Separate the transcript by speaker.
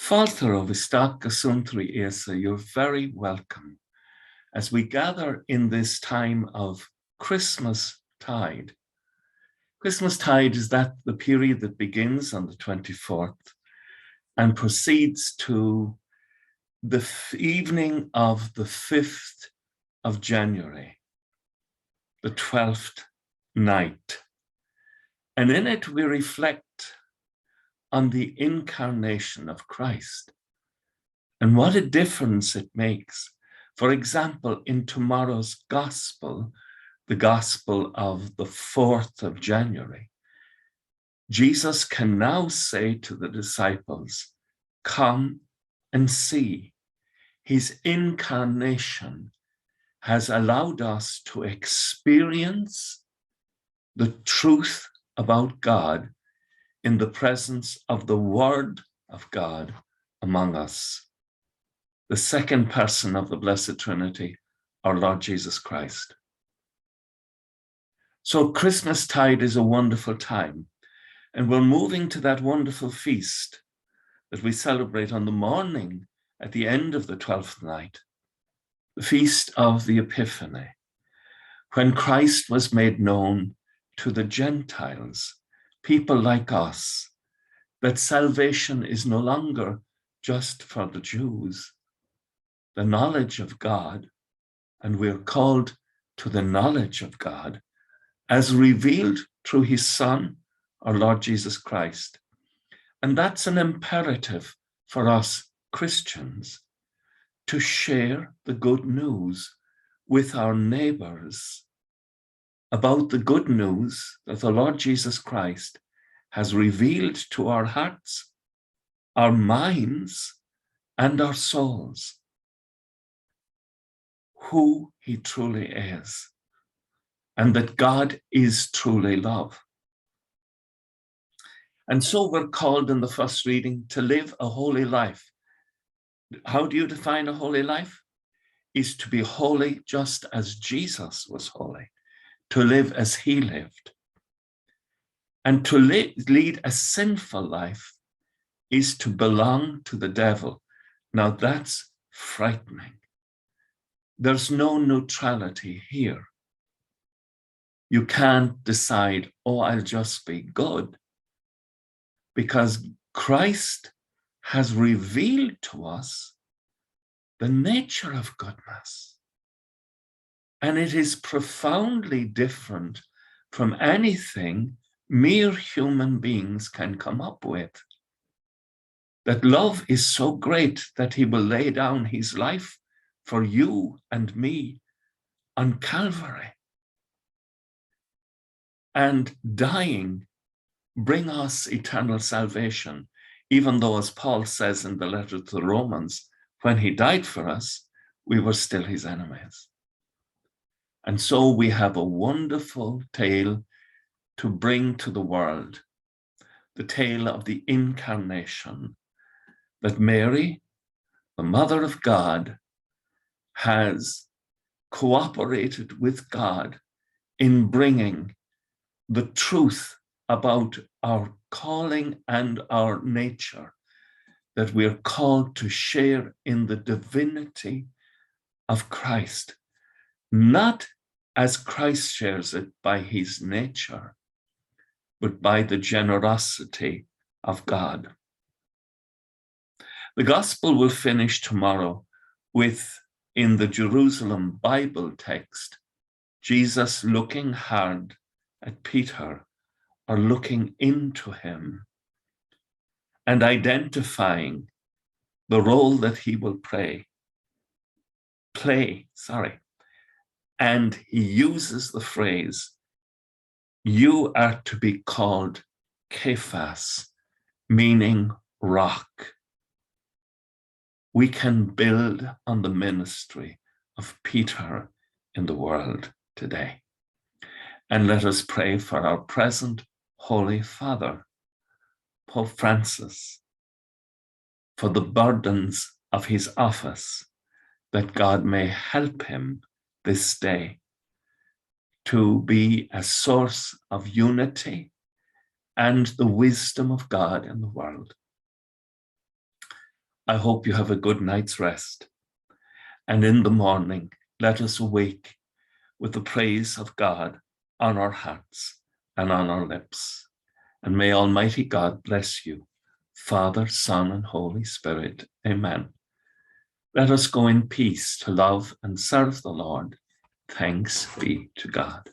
Speaker 1: Folklore of Suantraí Íosa, you're very welcome as we gather in this time of Christmas tide. Christmas tide is the period that begins on the 24th and proceeds to the evening of the 5th of January, the 12th night. And in it we reflect on the incarnation of Christ and what a difference it makes. For example, in tomorrow's gospel, the gospel of the 4th of January, Jesus can now say to the disciples, "Come and see." His incarnation has allowed us to experience the truth about God in the presence of the Word of God among us, the second person of the Blessed Trinity, our Lord Jesus Christ. So Christmas tide is a wonderful time, and we're moving to that wonderful feast that we celebrate on the morning at the end of the 12th night, the feast of the Epiphany, when Christ was made known to the Gentiles, people like us, that salvation is no longer just for the Jews. The knowledge of God, and we're called to the knowledge of God as revealed through his Son, our Lord Jesus Christ. And that's an imperative for us Christians to share the good news with our neighbors about the good news that the Lord Jesus Christ has revealed to our hearts, our minds, and our souls, who he truly is, and that God is truly love. And so we're called in the first reading to live a holy life. How do you define a holy life? Is to be holy just as Jesus was holy, to live as he lived. And to lead a sinful life is to belong to the devil. Now that's frightening. There's no neutrality here. You can't decide, oh, I'll just be good, because Christ has revealed to us the nature of goodness. And it is profoundly different from anything mere human beings can come up with. That love is so great that he will lay down his life for you and me on Calvary. And dying bring us eternal salvation, even though, as Paul says in the letter to the Romans, when he died for us, we were still his enemies. And so we have a wonderful tale to bring to the world, the tale of the incarnation, that Mary, the Mother of God, has cooperated with God in bringing the truth about our calling and our nature, that we're called to share in the divinity of Christ, not as Christ shares it by his nature, but by the generosity of God. The gospel will finish tomorrow with, in the Jerusalem Bible text, Jesus looking hard at Peter, or looking into him, and identifying the role that he will play. And he uses the phrase, "You are to be called Cephas," meaning rock. We can build on the ministry of Peter in the world today. And let us pray for our present Holy Father, Pope Francis, for the burdens of his office, that God may help him this day to be a source of unity and the wisdom of God in the world. I hope you have a good night's rest. And in the morning, let us awake with the praise of God on our hearts and on our lips. And may Almighty God bless you, Father, Son, and Holy Spirit. Amen. Let us go in peace to love and serve the Lord. Thanks be to God.